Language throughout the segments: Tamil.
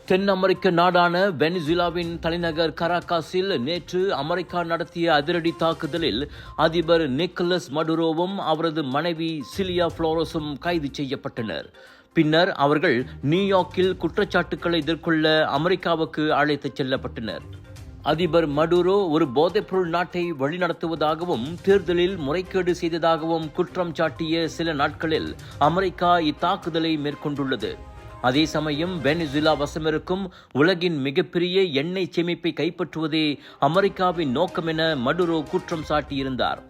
தென் அமெரிக்க நாடான வெனிசுலாவின் தலைநகர் கராகாஸில் நேற்று அமெரிக்கா நடத்திய அதிரடி தாக்குதலில் அதிபர் நிக்கோலஸ் மடுரோவும் அவரது மனைவி சிலியா புளோரஸும் கைது செய்யப்பட்டனர். பின்னர் அவர்கள் நியூயார்க்கில் குற்றச்சாட்டுக்களை எதிர்கொள்ள அமெரிக்காவுக்கு அழைத்துச் செல்லப்பட்டனர். அதிபர் மடுரோ ஒரு போதைப்பொருள் நாட்டை வழிநடத்துவதாகவும் தேர்தலில் முறைகேடு செய்ததாகவும் குற்றம் சாட்டிய சில நாட்களில் அமெரிக்கா இத்தாக்குதலை மேற்கொண்டுள்ளது. அதே சமயம் வெனிசுலா வசமிருக்கும் உலகின் மிகப்பெரிய எண்ணெய் சேமிப்பை கைப்பற்றுவதே அமெரிக்காவின் நோக்கம் என மடுரோ குற்றம் சாட்டியிருந்தார்.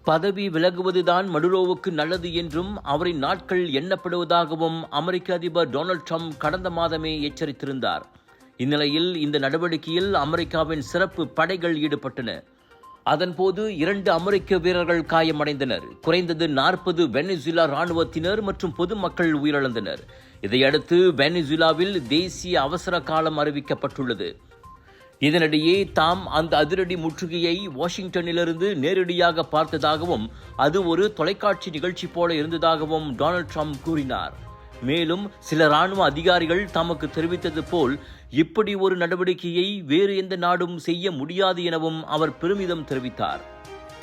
பதவி விலகுவதுதான் மடுரோவுக்கு நல்லது என்றும் அவரின் நாட்கள் எண்ணப்படுவதாகவும் அமெரிக்க அதிபர் டொனால்ட் ட்ரம்ப் கடந்த மாதமே எச்சரித்திருந்தார். இந்நிலையில் இந்த நடவடிக்கையில் அமெரிக்காவின் சிறப்பு படைகள் ஈடுபட்டன. அதன்போது 2 அமெரிக்க வீரர்கள் காயமடைந்தனர். குறைந்தது 40 வெனிசுலா ராணுவத்தினர் மற்றும் பொதுமக்கள் உயிரிழந்தனர். இதையடுத்து வெனிசுலாவில் தேசிய அவசர காலம் அறிவிக்கப்பட்டுள்ளது. இதனிடையே தாம் அந்த அதிரடி முற்றுகையை வாஷிங்டனிலிருந்து நேரடியாக பார்த்ததாகவும் அது ஒரு தொலைக்காட்சி நிகழ்ச்சி போல இருந்ததாகவும் டொனால்ட் ட்ரம்ப் கூறினார். மேலும் சில ராணுவ அதிகாரிகள் தமக்கு தெரிவித்தது போல் இப்படி ஒரு நடவடிக்கையை வேறு எந்த நாடும் செய்ய முடியாது எனவும் அவர் பெருமிதம் தெரிவித்தார்.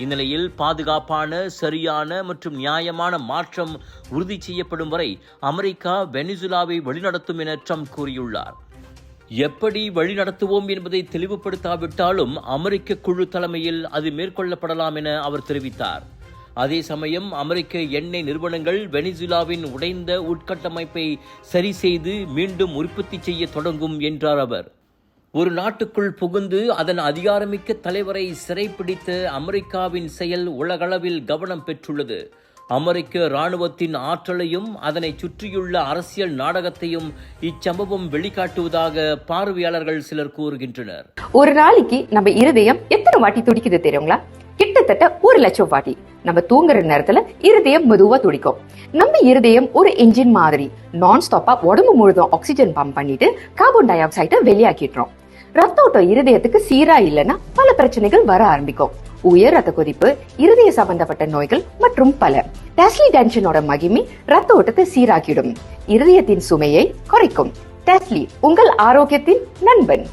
இந்நிலையில் பாதுகாப்பான, சரியான மற்றும் நியாயமான மாற்றம் உறுதி செய்யப்படும் வரை அமெரிக்கா வெனிசுலாவை வழிநடத்தும் என ட்ரம்ப் கூறியுள்ளார். எப்படி வழிநடத்துவோம் என்பதை தெளிவுபடுத்தாவிட்டாலும் அமெரிக்க குழு தலைமையில் அது மேற்கொள்ளப்படலாம் என அவர் தெரிவித்தார். அதே சமயம் அமெரிக்க எண்ணெய் நிறுவனங்கள் வெனிசுலாவின் உடைந்த உட்கட்டமைப்பை சரி செய்து மீண்டும் உற்பத்தி செய்ய தொடங்கும் என்றார் அவர். ஒரு நாட்டுக்குள் புகுந்து அதன் அதிகாரமிக்க தலைவரை சிறைப்பிடித்த அமெரிக்காவின் செயல் உலகளவில் கவனம் பெற்றுள்ளது. அமெரிக்க இராணுவத்தின் ஆற்றலையும் அதனை சுற்றியுள்ள அரசியல் நாடகத்தையும் இச்சம்பவம் வெளிக்காட்டுவதாக பார்வையாளர்கள் சிலர் கூறுகின்றனர். ஒரு நாளைக்கு நம்ம இருதயம் எத்தனை வாட்டி துடிக்குது தெரியுங்களா? கிட்டத்தட்ட 1 லட்சம் வாட்டி. நம்ம தூங்குற நேரத்துல இருதயம் மெதுவா துடிக்கும். நம்ம இருதயம் ஒரு என்ஜின் மாதிரி நான் ஸ்டாப்பா உடம்பு முழுதும் ஆக்சிஜன் பம்ப் பண்ணிட்டு கார்பன் டை ஆக்சைடை வெளியாக்கிடுறோம். ரத்த ஓட்டம் இருதயத்துக்கு சீரா இல்லைன்னா பல பிரச்சனைகள் வர ஆரம்பிக்கும். உயர் ரத்த கொதிப்பு, இருதய சம்பந்தப்பட்ட நோய்கள் மற்றும் பல. டெஸ்லி டென்ஷனோட மகிமை ரத்த ஓட்டத்தை சீராக்கிடும், இருதயத்தின் சுமையை குறைக்கும். டெஸ்லி உங்கள் ஆரோக்கியத்தின் நண்பன்.